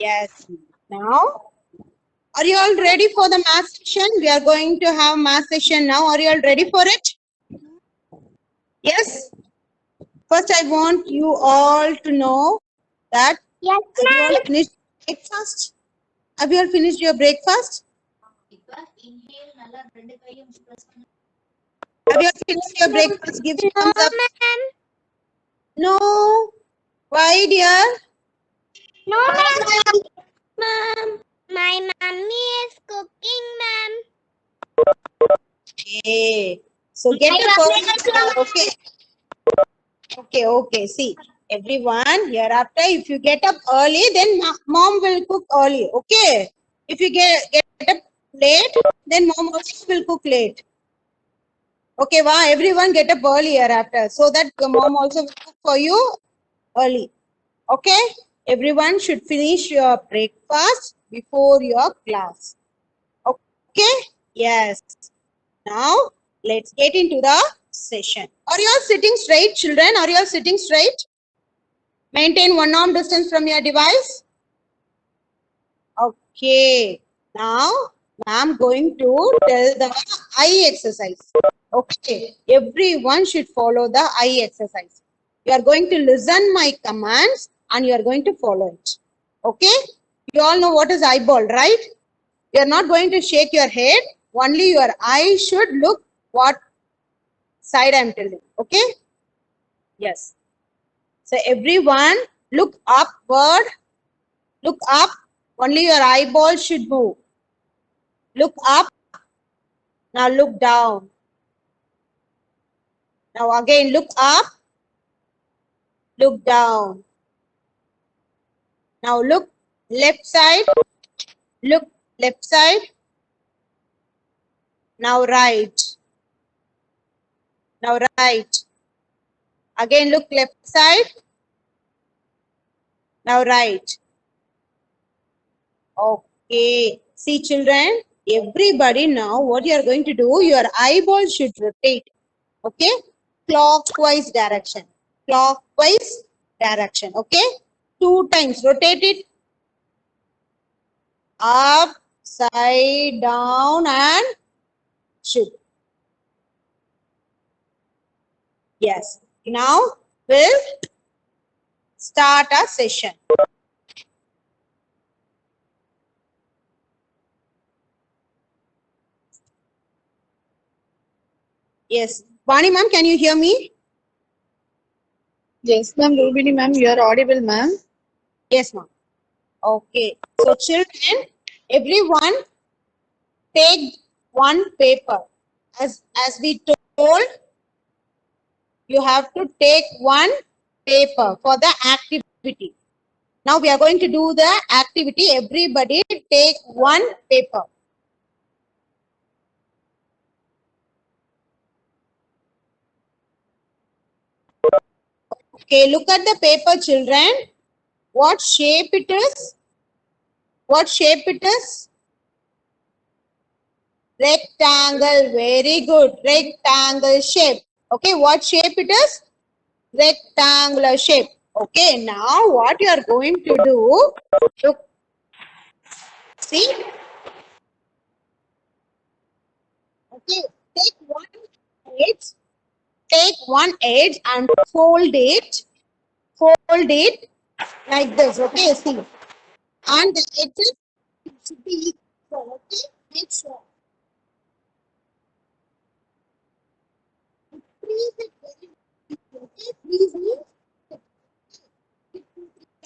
Yes. Now, are you all ready for the math session? We are going to have math session now. Are you all ready for it? Yes. First, I want you all to know that Yes, have you all ma'am. finished breakfast? Have you all finished your breakfast? Have you all finished your breakfast? Give me No, thumbs up. ma'am. No. Why, dear? No, ma'am. Ma'am, my mummy is cooking, ma'am. Okay. So get up early. Okay. Okay. See, everyone, hereafter, if you get up early, then mom will cook early. Okay. If you get up late, then mom also will cook late. Okay, wow, everyone get up early hereafter so that your mom also will cook for you early. Okay, everyone should finish your breakfast before your class. Okay, yes. Now let's get into the session. Are you all sitting straight, children? Are you all sitting straight? Maintain 1 arm distance from your device. Okay. Now I'm going to tell the eye exercise. Okay. Everyone should follow the eye exercise. You are going to listen my commands and you are going to follow it. Okay. You all know what is eyeball, right? You are not going to shake your head. Only your eye should look what side I am telling. Okay. Yes. So everyone look upward. Look up. Only your eyeball should move. Look up. Now look down. Now again look up. Look down. Now look left side. Look left side. Now right. Now right. Again look left side. Now right. Okay. See children, everybody now what you are going to do, your eyeball should rotate. Okay. Clockwise direction. Clockwise direction. Okay. 2 times. Rotate it. Up, side, down and shift. Yes. Now we'll start our session. Yes. Vani ma'am, can you hear me? Yes, ma'am. Rubini, ma'am, you are audible, ma'am. Yes, ma'am. Okay. So children, everyone take one paper. As we told, you have to take one paper for the activity. Now we are going to do the activity. Everybody take one paper. Okay, look at the paper, children. What shape it is? What shape it is? Rectangle. Very good. Rectangle shape. Okay, what shape it is? Rectangular shape. Okay, now what you are going to do? Look, see? Okay, take one edge. Take one edge and fold it. Fold it like this. Okay, see? And the edges should be equal. Okay, make sure. Freeze it very well. Okay, freeze it.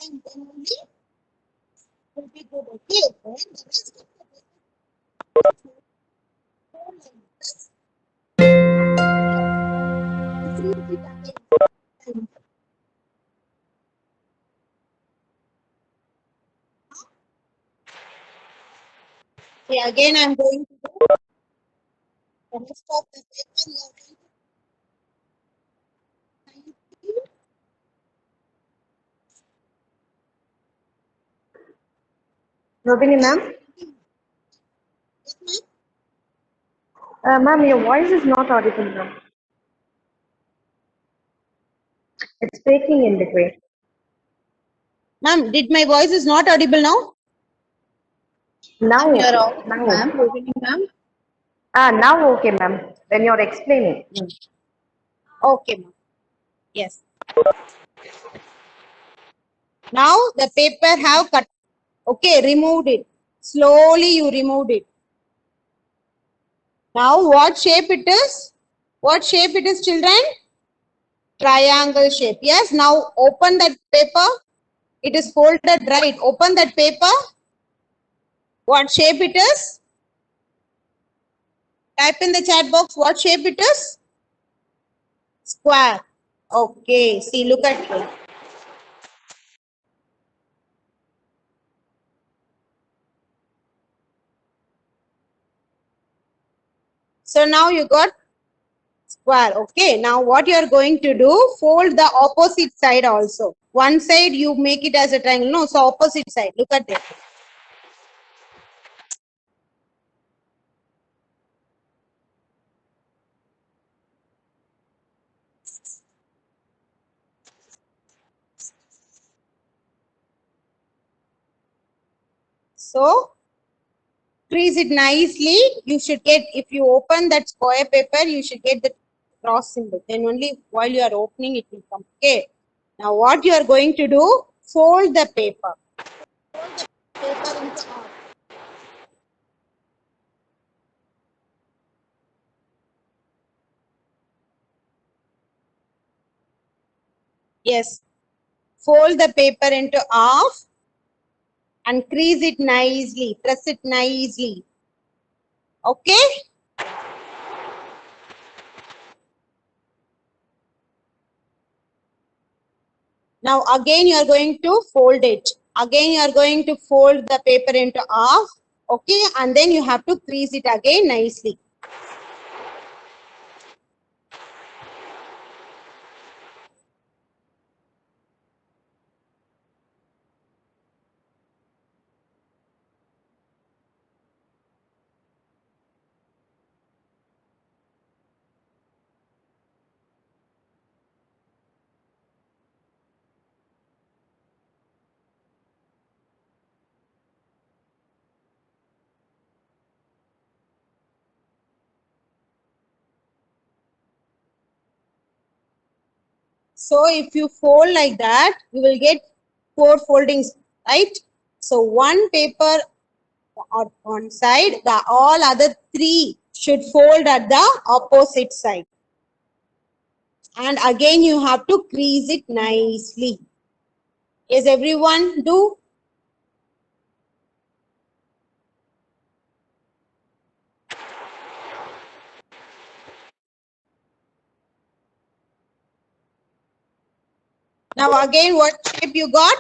And then only will be good. Okay, then the rest of the paper fold like this. Freeze it again. Okay, again I'm going to do the rest of the paper. You are going to Robini ma'am, ma'am, your voice is not audible, ma'am. It's breaking in between. Ma'am, did my voice is not audible now? Now You are okay. audible, Now ma'am. okay. Robini ma'am. Now okay, ma'am. When you're explaining. Okay, ma'am. Yes. Now the paper have cut. Okay, removed it. Slowly you removed it. Now what shape it is? What shape it is, children? Triangle shape. Yes, now open that paper. It is folded right. Open that paper. What shape it is? Type in the chat box what shape it is. Square. Okay, see, look at it. So now you got square. Okay, now what you are going to do, fold the opposite side also. One side you make it as a triangle. No, so opposite side. Look at it. So crease it nicely. You should get, if you open that square paper, you should get the cross symbol. Then only while you are opening it will come. Okay. Now what you are going to do, fold the paper. Paper into half. Yes. Fold the paper into half and crease it nicely. Press it nicely. Okay. Now again you are going to fold it. Again you are going to fold the paper into half. Okay. And then you have to crease it again nicely. So if you fold like that, you will get 4 foldings, right? So one paper on one side, the all other 3 should fold at the opposite side. And again you have to crease it nicely. Yes, everyone do? Now again, what shape you got?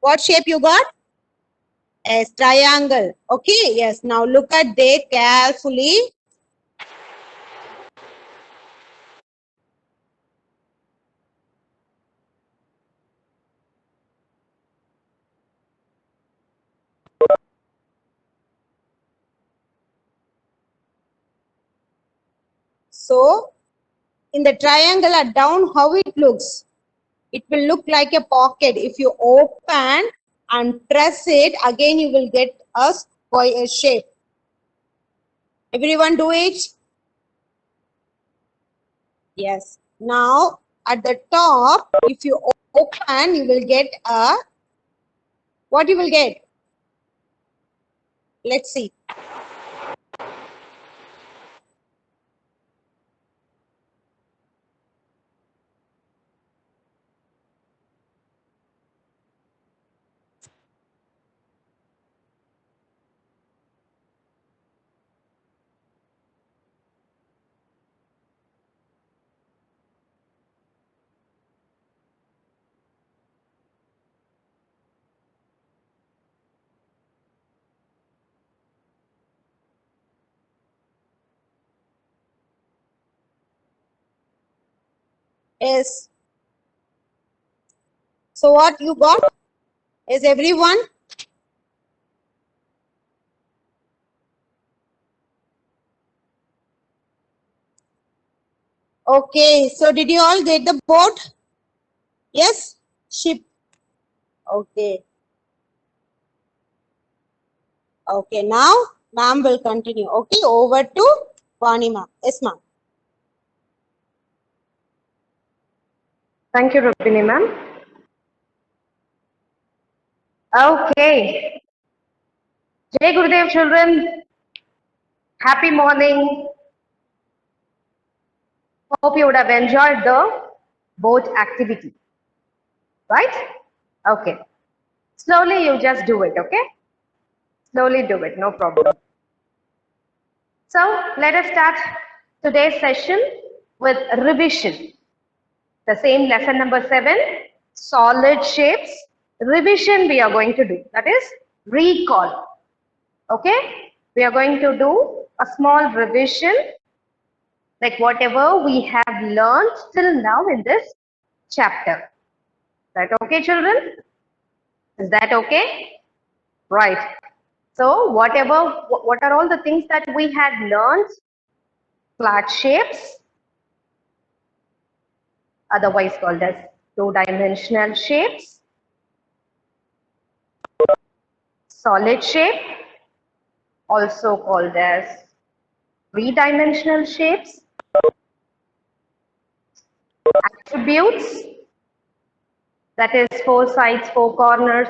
What shape you got? Yes, triangle. Okay, yes. Now look at there carefully. So, in the triangle at down, how it looks? It will look like a pocket. If you open and press it, again you will get a square shape. Everyone do it? Yes. Now, at the top, if you open, you will get a, what you will get? Let's see. Yes. So what you got? Is everyone? Okay. So did you all get the boat? Yes. Ship. Okay. Okay, now ma'am will continue. Okay, over to Vani ma'am. Yes, ma'am. Thank you, Rupini ma'am. Okay. Jai Gurudev children. Happy morning. Hope you would have enjoyed the boat activity. Right? Okay. Slowly you just do it, okay? Slowly do it, no problem. So let us start today's session with revision. The same lesson number 7, solid shapes. Revision we are going to do. That is recall. Okay? We are going to do a small revision like whatever we have learned till now in this chapter. Is that okay, children? Is that okay? Right. So what are all the things that we had learned? Flat shapes, otherwise called as two-dimensional shapes, solid shape, also called as three-dimensional shapes, attributes, that is 4 sides, 4 corners,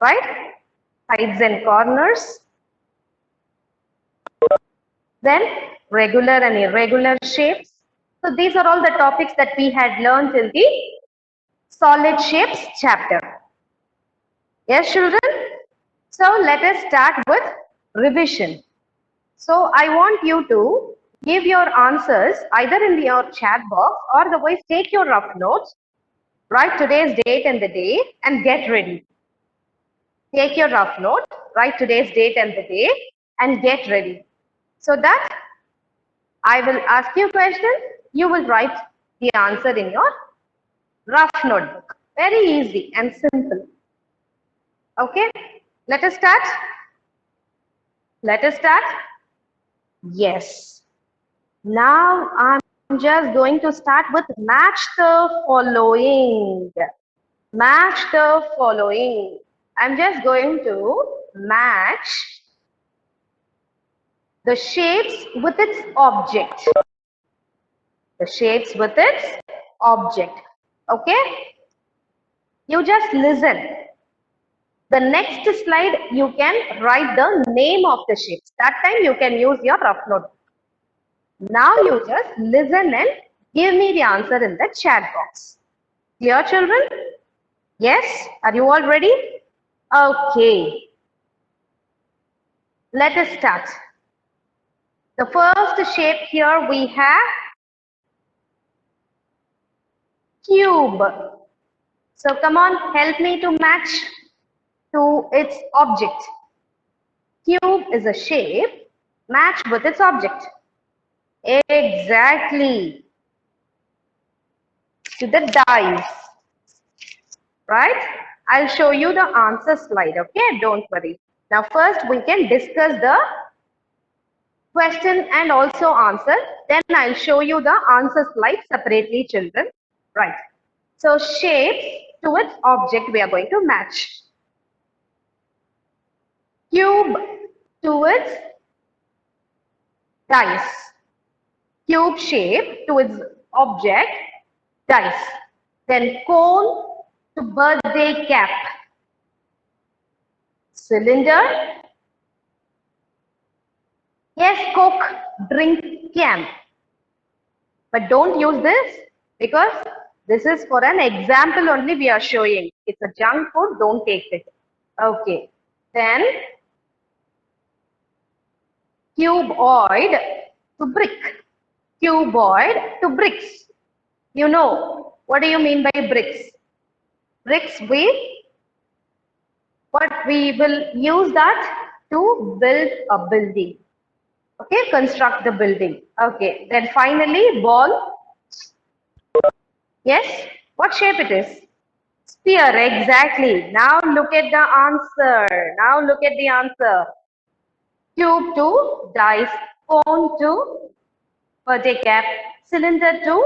right? Sides and corners. Then regular and irregular shapes. So these are all the topics that we had learned in the solid shapes chapter. Yes, children? So let us start with revision. So I want you to give your answers either in your chat box or otherwise take your rough notes, write today's date and the day and get ready. Take your rough note, write today's date and the day and get ready. So that I will ask you a question, you will write the answer in your rough notebook. Very easy and simple. Okay, let us start. Let us start. Yes. Now I'm just going to start with match the following. Match the following. I'm just going to match the shapes with its object. The shapes with its object. Okay? You just listen. The next slide, you can write the name of the shapes. That time you can use your rough note. Now you just listen and give me the answer in the chat box. Clear, children? Yes? Are you all ready? Okay. Let us start. The first shape here we have cube. So come on, help me to match to its object. Cube is a shape matched with its object. Exactly. To the dice. Right? I'll show you the answer slide. Okay? Don't worry. Now first we can discuss the question and also answer. Then I'll show you the answer slide separately, children. Right. So shapes to its object we are going to match. Cube to its dice. Cube shape to its object, dice. Then cone to birthday cap. Cylinder. Yes, Coke drink can. But don't use this because this is for an example only we are showing. It's a junk food, don't take it. Okay. Then cuboid to brick. Cuboid to bricks. You know, what do you mean by bricks? Bricks, what we will use that to build a building. Okay, construct the building. Okay, then finally ball. Yes, what shape it is? Sphere, exactly. Now look at the answer. Now look at the answer. Cube to dice, cone to birthday cap, cylinder to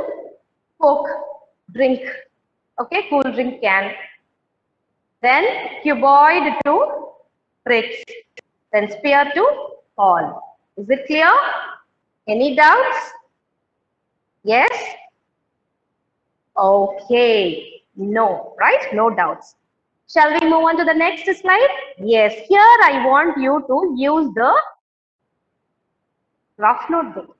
Coke drink. Okay, cool drink can. then cuboid to bricks, then sphere to hall. Is it clear? Any doubts? Yes? Okay. No, right? No doubts. Shall we move on to the next slide? Yes, here I want you to use the rough notebook.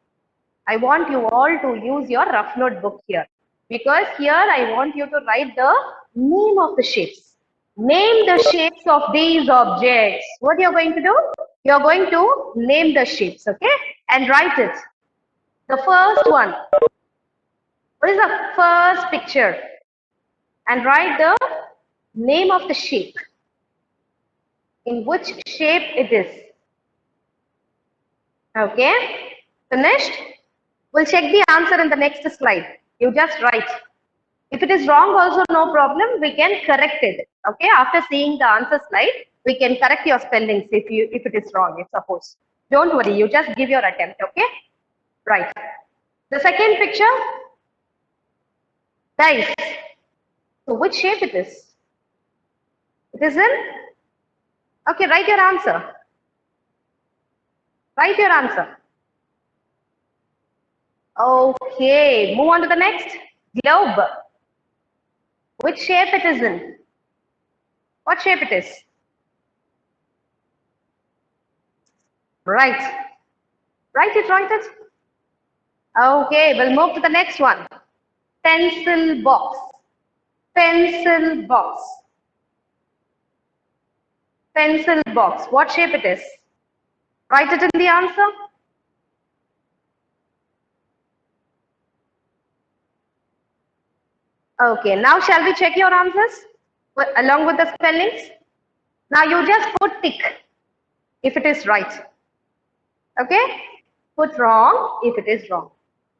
I want you all to use your rough notebook here, because here I want you to write the name of the shapes. Name the shapes of these objects. What you're going to do? You're going to name the shapes, okay? And write it. The first one. What is the first picture? And write the name of the shape. In which shape it is. Okay? Finished? We'll check the answer in the next slide. You just write. If it is wrong also, no problem. We can correct it. Okay? After seeing the answer slide, we can correct your spellings if it is wrong, if suppose. Don't worry. You just give your attempt. Okay? Right. The second picture. Guys. So which shape it is? It is in? Okay, write your answer. Write your answer. Okay, move on to the next. Globe. Which shape it is in? What shape it is? Right. Write it, write it. Okay, we'll move to the next one. Pencil box. Pencil box. Pencil box. What shape it is? Write it in the answer. Okay, now shall we check your answers along with the spellings? Now you just put tick if it is right. Okay? Put wrong if it is wrong.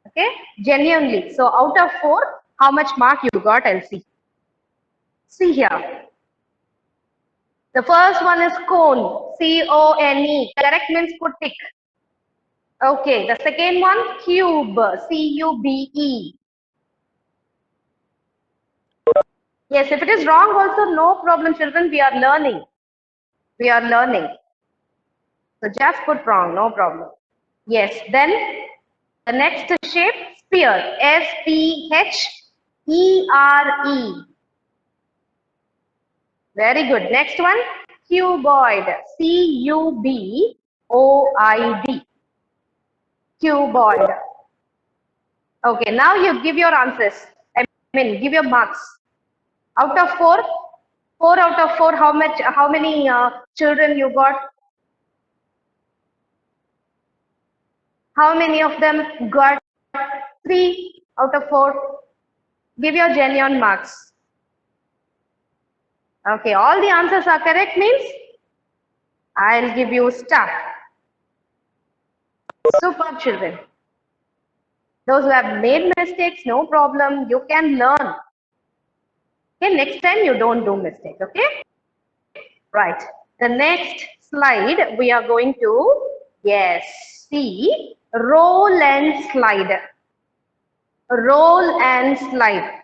Okay? Genuinely. So out of 4, how much mark you got? I'll see. See here. The first one is cone. C-O-N-E. Correct means put tick. Okay. The second one, cube. C-U-B-E. Yes, if it is wrong also, no problem, children. We are learning. We are learning. So just put wrong, no problem. Yes, then the next shape, sphere. S-P-H-E-R-E. Very good. Next one, cuboid. C-U-B-O-I-D. Cuboid. Okay, now you give your answers. I mean, give your marks. Out of 4, 4 out of 4, how many children you got? How many of them got 3 out of 4? Give your genuine marks. Okay, all the answers are correct means I'll give you star. Super, children. Those who have made mistakes, no problem. You can learn. Okay, next time you don't do mistakes. Okay. Right. The next slide we are going to, yes, see roll and slide. Roll and slide.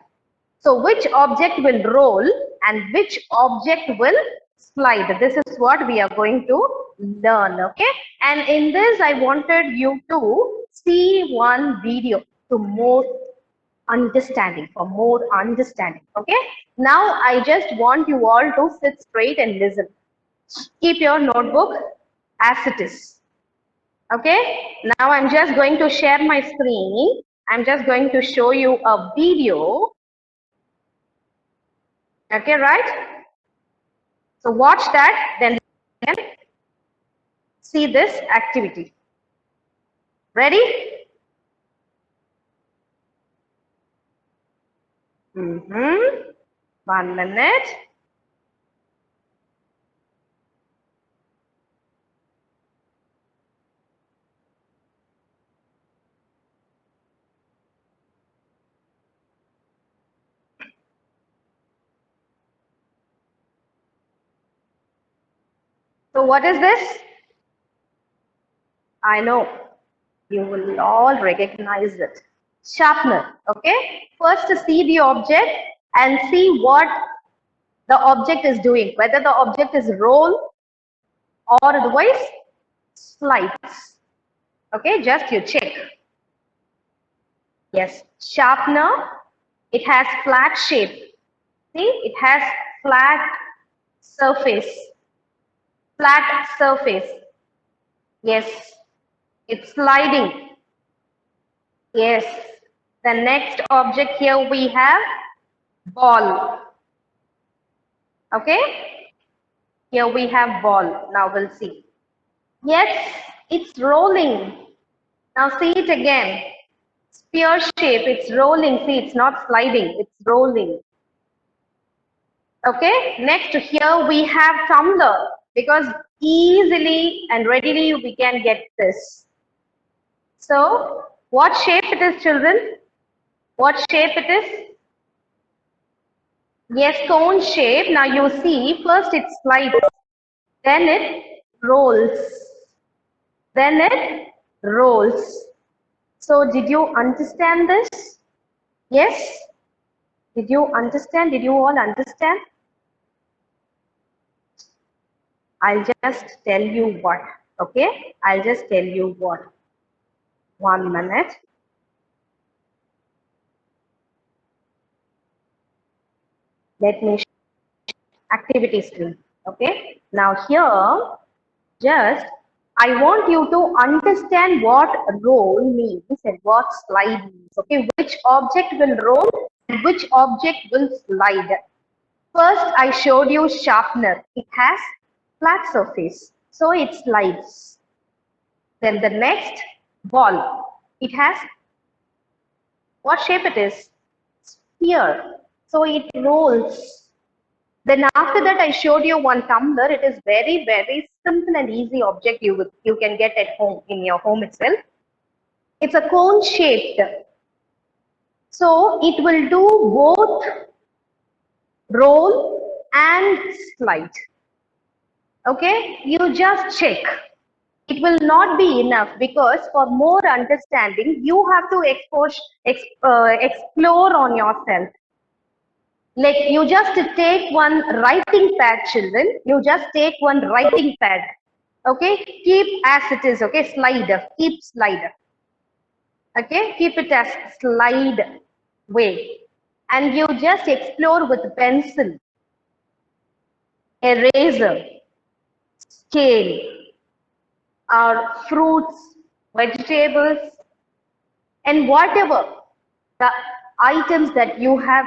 So which object will roll and which object will slide? This is what we are going to learn. Okay. And in this, I wanted you to see one video to more understanding, for more understanding. Okay. Now I just want you all to sit straight and listen. Keep your notebook as it is. Okay. Now I'm just going to share my screen. I'm just going to show you a video. Okay, right? So watch that, then see this activity. Ready? Mm-hmm. 1 minute. So what is this? I know you will all recognize it. Sharpener. Okay. First see the object and see what the object is doing, whether the object is roll or otherwise slides. Okay, just you check. Yes, sharpener, it has flat shape. See, it has flat surface. Flat surface. Yes, it's sliding. Yes, the next object here we have ball. Okay, here we have ball. Now we'll see. Yes, it's rolling. Now see it again. Spear shape, it's rolling. See, it's not sliding, it's rolling. Okay, next here we have tumbler, because easily and readily we can get this. So, what shape it is, children? What shape it is? Yes, cone shape. Now you see, first it slides, then it rolls, then it rolls. So, did you understand this? Yes? Did you understand? Did you all understand? I'll just tell you what, okay? I'll just tell you what. 1 minute. Let me show activity screen, okay? Now here, just I want you to understand what roll means and what slide means, okay? Which object will roll and which object will slide. First, I showed you sharpener. It has flat surface, so it slides. Then the next, ball. It has what shape it is? Sphere. So it rolls. Then after that, I showed you one tumbler. It is very, very simple and easy object you can get at home, in your home itself. It's a cone shaped. So it will do both roll and slide. Okay, you just check. It will not be enough, because for more understanding, you have to explore on yourself. Like, you just take one writing pad, children. You just take one writing pad. Okay, keep as it is. Okay, slide. Keep slide. Okay, keep it as slide way. And you just explore with pencil, eraser, scale, or fruits, vegetables, and whatever the items that you have,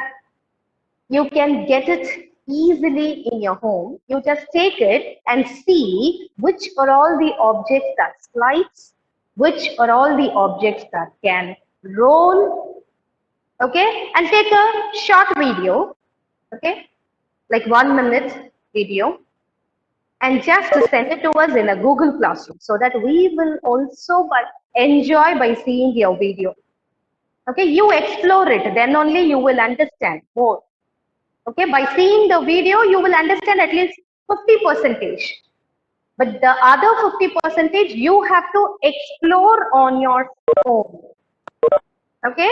you can get it easily in your home. You just take it and see which are all the objects that slides, which are all the objects that can roll. Okay, and take a short video, okay, like 1 minute video, and just send it to us in a Google Classroom, so that we will also enjoy by seeing your video. Okay, you explore it, then only you will understand more. Okay, by seeing the video, you will understand at least 50%. But the other 50%, you have to explore on your own. Okay,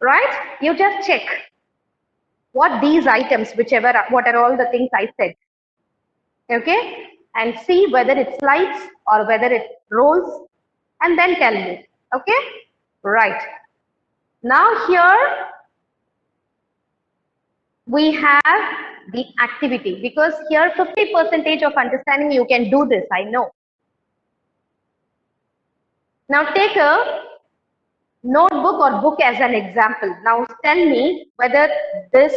right? You just check what these items, what are all the things I said. Okay, and see whether it slides or whether it rolls, and then tell me. Okay, right. Now here we have the activity, because here 50% of understanding you can do this, I know. Now take a notebook or book as an example. Now tell me whether this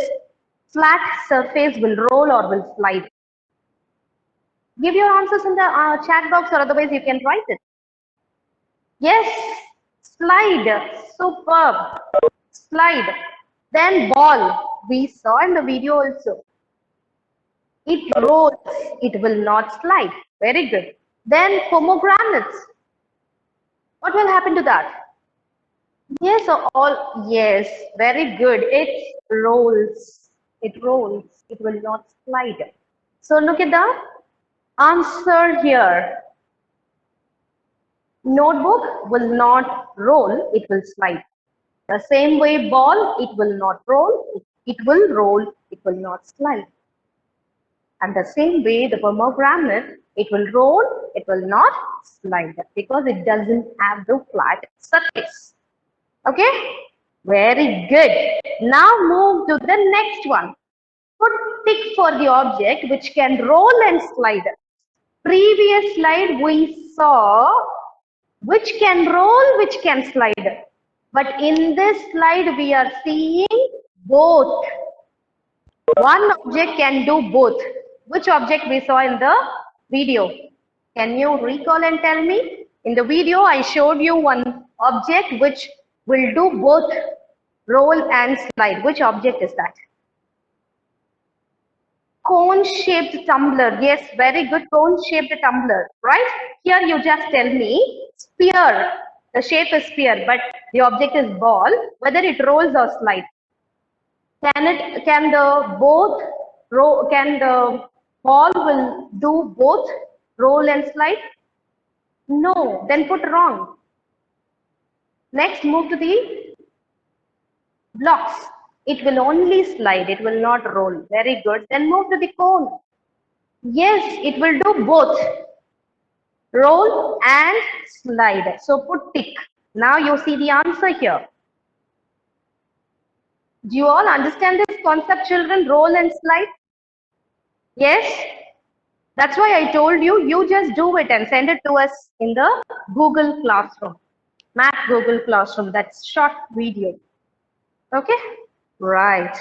flat surface will roll or will slide. Give your answers in the chat box, or otherwise you can write it. Yes, slide. Superb. Slide. Then ball. We saw in the video also. It rolls. It will not slide. Very good. Then pomegranates. What will happen to that? Yes, yes, very good. It rolls. It rolls. It will not slide. So look at the answer here. Notebook will not roll, it will slide. The same way ball, it will not roll, it will roll, it will not slide. And the same way, the pomegranate, it will roll, it will not slide because it doesn't have the flat surface. Okay, very good. Now move to the next one. Put tick for the object which can roll and slide. Previous slide we saw which can roll, which can slide. But in this slide we are seeing both. One object can do both. Which object we saw in the video? Can you recall and tell me? In the video, I showed you one object which will do both roll and slide. Which object is that? Cone-shaped tumbler. Yes, very good. Cone-shaped tumbler. Right? Here you just tell me sphere. The shape is sphere, but the object is ball. Whether it rolls or slides. Can the ball will do both roll and slide? No, then put wrong. Next, move to the blocks. It will only slide, it will not roll. Very good. Then move to the cone. Yes, it will do both roll and slide. So put tick. Now you see the answer here. Do you all understand this concept, children? Roll and slide? Yes? That's why I told you, you just do it and send it to us in the Google Classroom. Math Google Classroom, that's short video. Okay? Right.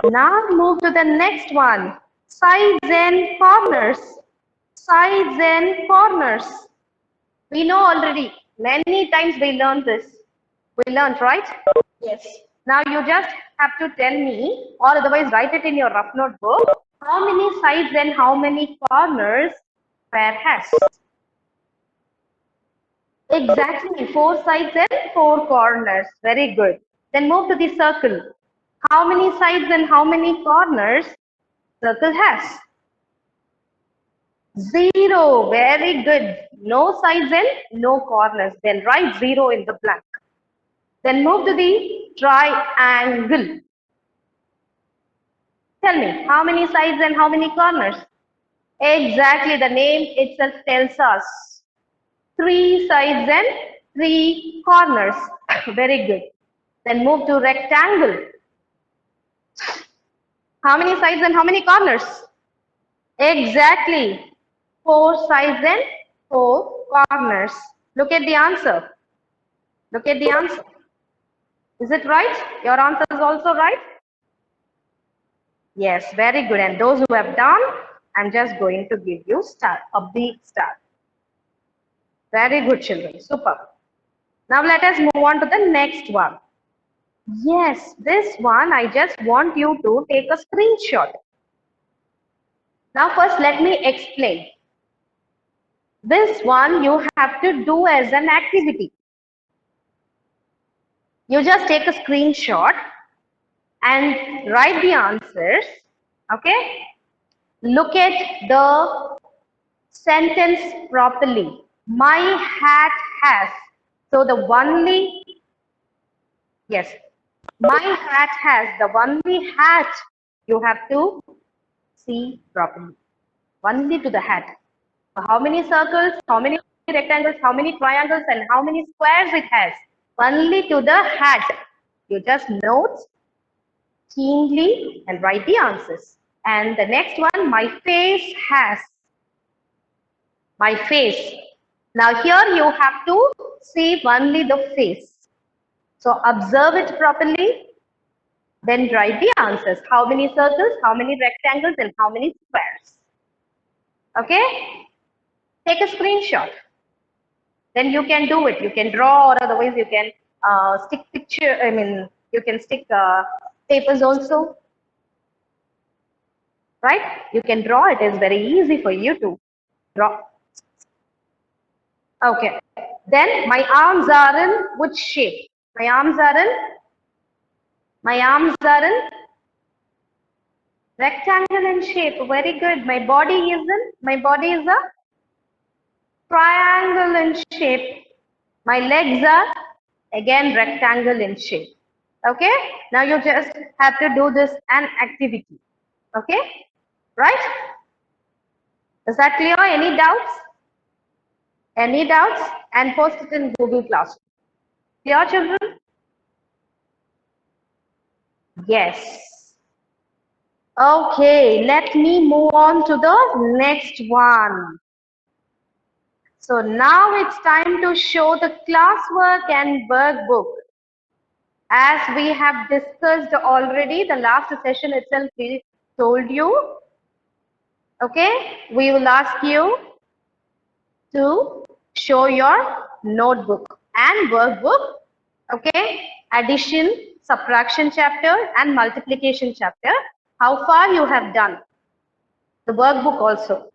Now move to the next one. Sides and corners. Sides and corners. We know already. Many times we learned this. We learned, right? Yes. Now you just have to tell me, or otherwise write it in your rough notebook, how many sides and how many corners square has. Exactly, 4 sides and 4 corners. Very good. Then move to the circle. How many sides and how many corners circle has? 0. Very good. No sides and no corners. Then write 0 in the blank. Then move to the triangle. Tell me, how many sides and how many corners? Exactly, the name itself tells us. 3 sides and 3 corners. Very good. Then move to rectangle. How many sides and how many corners? Exactly, 4 sides and 4 corners. Look at the answer. Look at the answer. Is it right? Your answer is also right? Yes, very good. And those who have done, I'm just going to give you a big star. Very good, children. Super. Now let us move on to the next one. Yes, this one I just want you to take a screenshot. Now first let me explain. This one you have to do as an activity. You just take a screenshot and write the answers. Okay? Look at the sentence properly. My hat has. So the only, yes, my hat has, the only hat you have to see properly. Only to the hat. So how many circles, how many rectangles, how many triangles, and how many squares it has? Only to the hat. You just note keenly and write the answers. And the next one, my face has. My face. Now here you have to see only the face. So observe it properly. Then write the answers. How many circles, how many rectangles, and how many squares. Okay? Take a screenshot. Then you can do it. You can draw, or otherwise you can stick picture. I mean, you can stick papers also. Right? You can draw. It is very easy for you to draw. Okay. Then my arms are in which shape? My arms are in rectangle in shape. Very good. My body is a triangle in shape. My legs are again rectangle in shape. Okay. Now you just have to do this an activity. Okay. Right? Is that clear? Any doubts? Any doubts? And post it in Google Classroom. Clear, children? Yes. Okay, let me move on to the next one. So now it's time to show the classwork and workbook. As we have discussed already, the last session itself we told you. Okay, we will ask you to show your notebook and workbook. Okay, addition, subtraction chapter and multiplication chapter. How far you have done. The workbook also.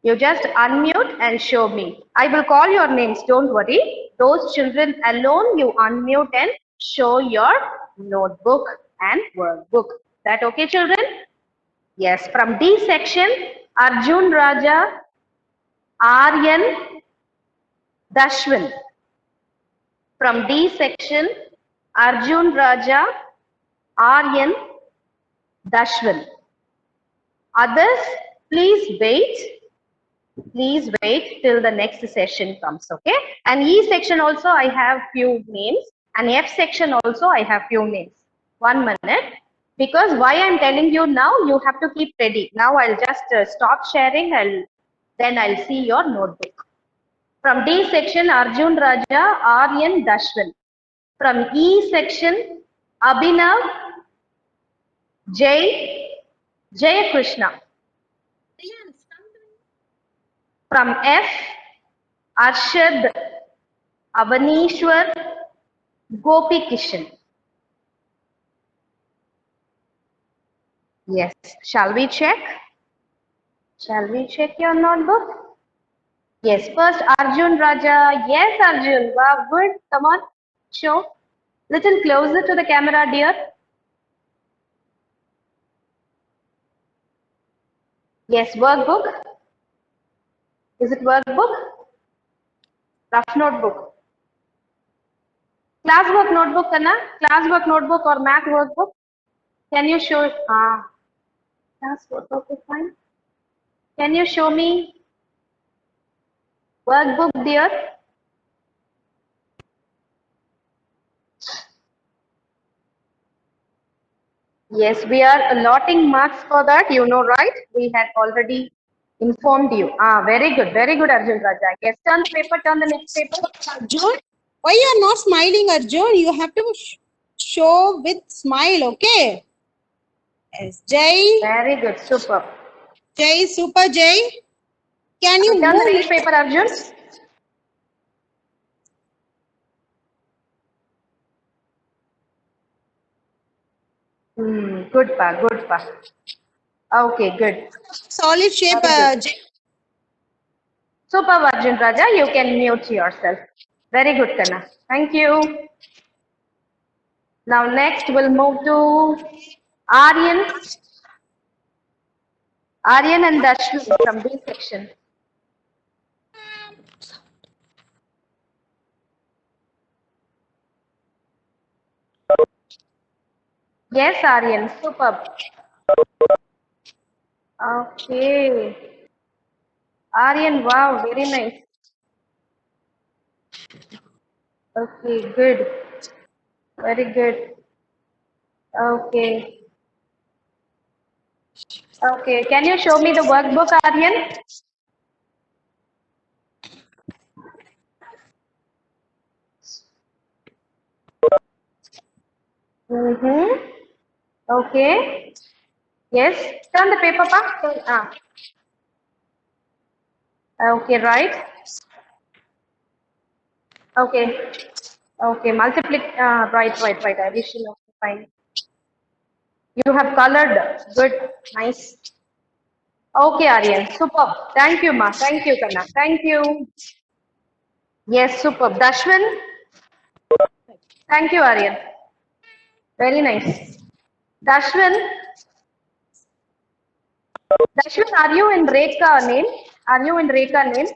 You just unmute and show me. I will call your names, don't worry. Those children alone, you unmute and show your notebook and workbook. That okay, children? Yes, from D section, Arjun Raja, Aryan, Dashwin. From D section, Arjun Raja, Aryan, Dashwin. Others, please wait. Please wait till the next session comes, okay? And E section also I have few names, and F section also I have few names. 1 minute, because why I'm telling you now, you have to keep ready. Now I'll just stop sharing, then I'll see your notebook. From D section, Arjun Raja, Aryan, Dashwin. From E section, Abhinav, Jay Krishna. From F, Arshad, Avanishwar, Gopi Kishan. Yes, shall we check? Shall we check your notebook? Yes, first Arjun Raja. Yes, Arjun. Wow, good. Come on, show. Little closer to the camera, dear. Yes, workbook. Is it workbook? Rough notebook. Classwork notebook, Kanna? Classwork notebook or math workbook? Can you show it? Classwork, okay, fine. Can you show me workbook, dear? Yes, we are allotting marks for that, you know, right? We had already informed you. Very good, Arjun Raja. Yes, turn the paper, turn the next paper. Arjun, why you are not smiling, Arjun? You have to show with smile, okay? Yes, Jay. Very good, super. Jay, super Jay. Can you Turn the move? next paper, Arjun. Good pa, good pa. Okay, good. Solid shape, Very good. Jay. Super, Arjun Raja, you can mute yourself. Very good, Kanna. Thank you. Now next we'll move to Aryan. Aryan and Dashwin from B section. Yes, Aryan, superb. Okay. Aryan, wow, very nice. Okay, good. Very good. Okay. Okay, can you show me the workbook, Aryan? Okay. Yes. Turn the paper, pa. Okay, right. Okay. Okay, right. Addition, okay, fine. You have colored. Good. Nice. Okay, Aryan. Superb. Thank you, ma. Thank you, Kanna. Thank you. Yes, superb. Dashwin. Thank you, Aryan. Very nice. Dashwin. Dashwin, are you in Rekha name? Are you in Rekha name?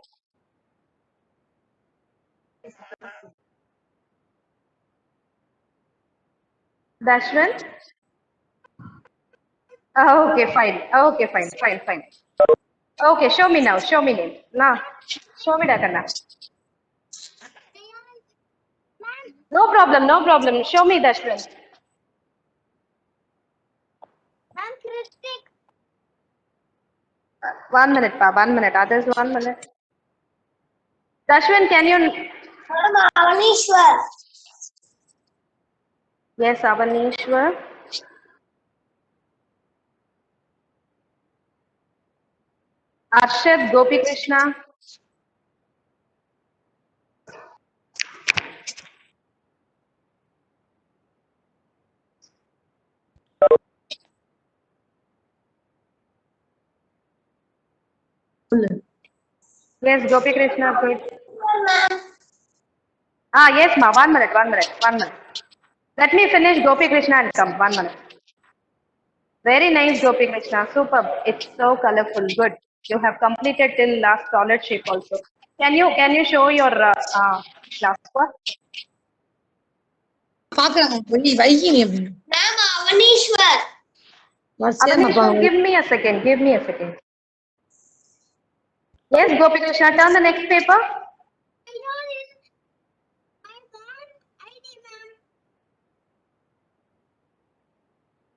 Dashwin? Okay, fine. Okay, fine. Okay, show me now. Show me name. Now, show me Dakanna. Ma'am, No problem, no problem. Show me Dashwin. ma'am, Kristik. 1 minute, pa. 1 minute. Others 1 minute. Dashwin, can you? Ma'am, Avanishwar. Yes, Avanishwar. Arshad Gopi Krishna. Yes, Gopi Krishna. Good. Ma'am. Ah, yes, ma. 1 minute, 1 minute, 1 minute. Let me finish Gopi Krishna and come. 1 minute. Very nice, Gopi Krishna. Superb. It's so colorful. Good. You have completed till last solid shape also. Can you show your class work? பாக்குறாங்க போய் வைகிங்க Ma'am, Avanishwar. Avanishwar, give me a second. Give me a second. Yes, Gopi Krishna. Turn the next paper.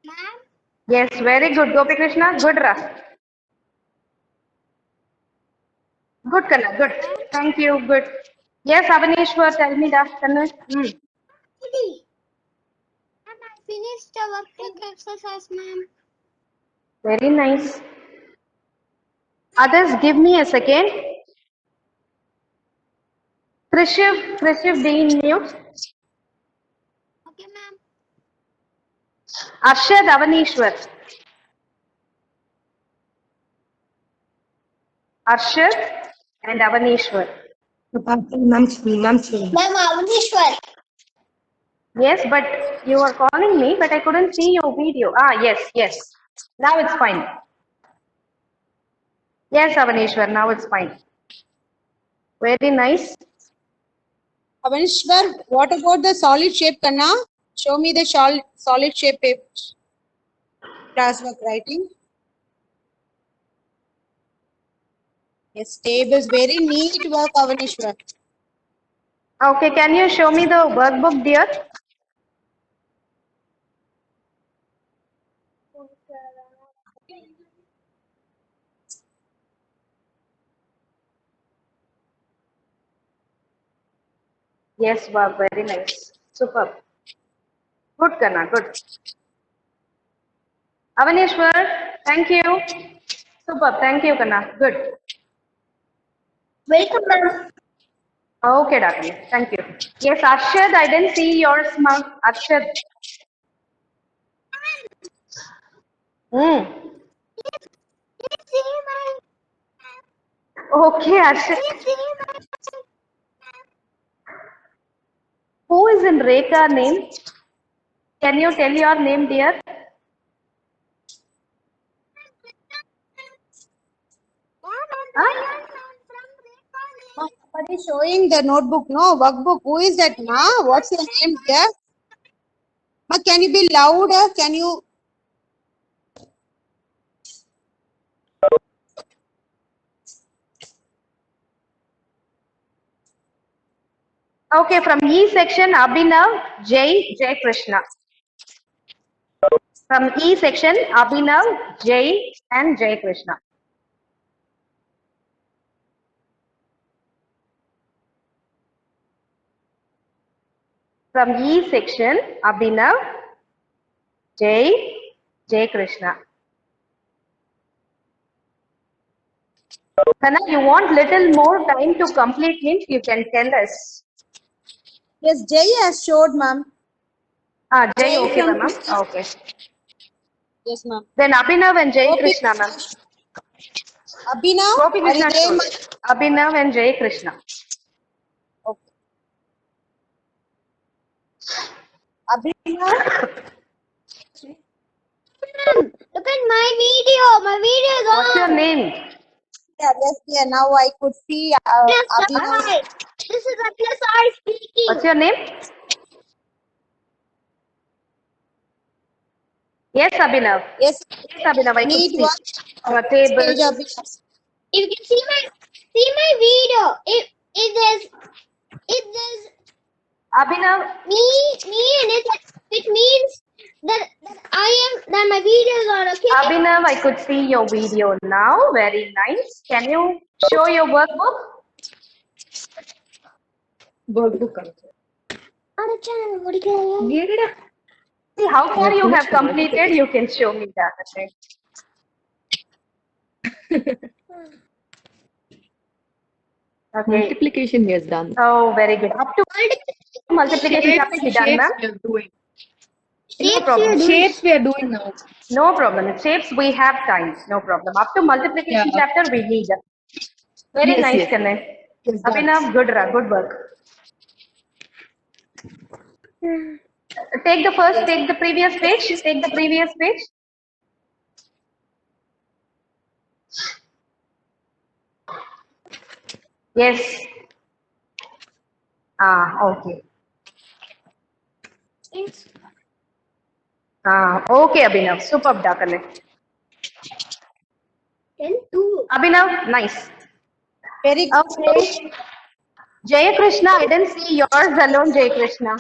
Ma'am, Yes, very good, Gopi Krishna. Good, Ra. Good, Kanna. Good. Thank you. Good. Yes, Avanishwar, tell me that. Kanna. ma'am, I finished the workbook exercise, ma'am. Very nice. Others, give me a second. Krishiv, be in mute. Okay, ma'am. Arshad, Avanishwar. Arshad and Avanishwar. ma'am Ma'am, Avanishwar. Yes, but you are calling me, but I couldn't see your video. Ah, yes, yes. Now it's fine. Yes, Avanishwar, now it's fine. Very nice. Avanishwar, what about the solid shape, Kanna? Show me the solid shape classwork writing. Yes, tables, very neat work, Avanishwar. Okay, can you show me the workbook, dear? Yes, wow, very nice. Superb. Good, Kanna, good. Avanishwar, thank you. Superb, thank you, Kanna. Good. Welcome, ma'am. Okay, darling. Thank you. Yes, Arshad, I didn't see yours, ma'am. Arshad. Hmm. Please see my. Okay, Arshad. Please see my. Who is in Rekha name? Can you tell your name, dear? Huh? Somebody showing the notebook, no workbook. Who is that, ma? What's your name, dear? Ma, can you be louder? Can you? Okay, from E section, Abhinav, Jai Krishna. From E section, Abhinav, Jai and Jai Krishna. From E section, Abhinav, Jai Krishna. Kana, you want little more time to complete hint, you can tell us. Yes, Jay has showed, ma'am. Ah, Jai, Jai okay, from ma'am. Krishna. Okay. Yes, ma'am. Then Abhinav and Jai Gopi Krishna, ma'am. Abhinav, Gopi are you Krishna there, showed. ma'am? Abhinav and Jai Krishna. Okay. Abhinav, Look at my video. My video is on. What's your name? yeah, yes, yeah. Now I could see Abhinav. Hi. This is Atlasar speaking. What's your name? Yes, Abhinav. Yes, Yes, Abhinav, I could neat see work. your Stage tables. Abhinav. If you can see my video, if there's Abhinav, me in it, it means that my videos are okay. Abhinav, I could see your video now. Very nice. Can you show your workbook? workbook. அடச்சான் முடிக்கலையா? ஏடா See how far you have completed. You can show me that. Okay. Okay. multiplication he has done. Oh, very good. Up to multiplication chapter we done, ma'am. we are doing. No problem. Shapes we are doing now. No problem. It shapes we have time. No problem. Up to multiplication Yeah. chapter we need. Very Yes, nice, yes. Kanai. Yes, Abhinav, good work. Take the previous page. Take the previous page. Yes. Okay. Okay, Abhinav. Superb, Dakale. 10-2. Abhinav, nice. Very good. Okay. Jay Krishna, I didn't see yours alone, Jay Krishna.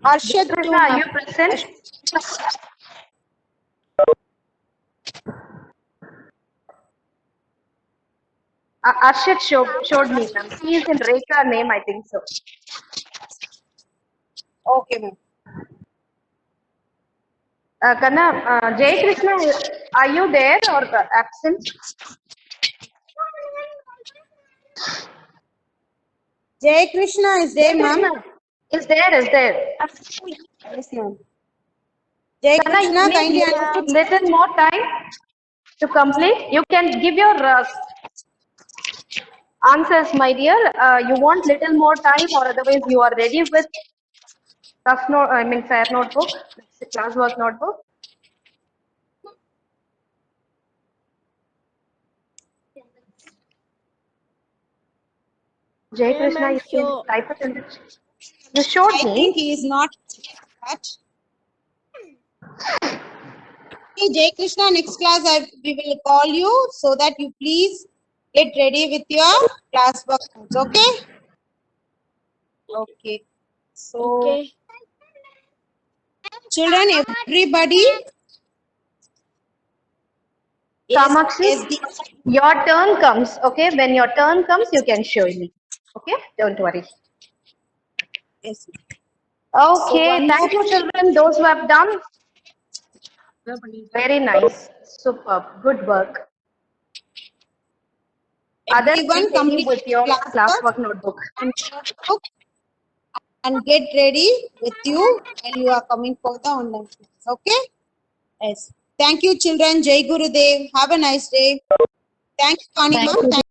Arshad, Krishna, are you present? Arshad showed me, ma'am. He is in Rekha name, I think so. Okay, ma'am. Kanna, Jay Krishna, are you there or absent? Jai Krishna is there, ma'am. Is there? Yes, ma'am. Jai Kanna, Krishna, you kindly need unmute. little more time to complete. You can give your answers, my dear. You want little more time, or otherwise you are ready with fair notebook, classwork notebook. Jay Krishna, you can type it in the chat. You showed I me. think he is not. Okay, Jai Krishna, next class we will call you so that you please get ready with your class work notes, okay? Okay. So, children, everybody. Kamakshi, Yes, your turn comes, okay? When your turn comes, you can show me. Okay? Don't worry. yes. Okay, one thank you, children. Those who have done. Very nice. Superb. Good work. Others, Everyone continue complete with your classwork. classwork notebook. And get ready with you when you are coming for the online class, okay? Yes. Thank you, children. Jai Gurudev. Have a nice day. Thank you, Kanima.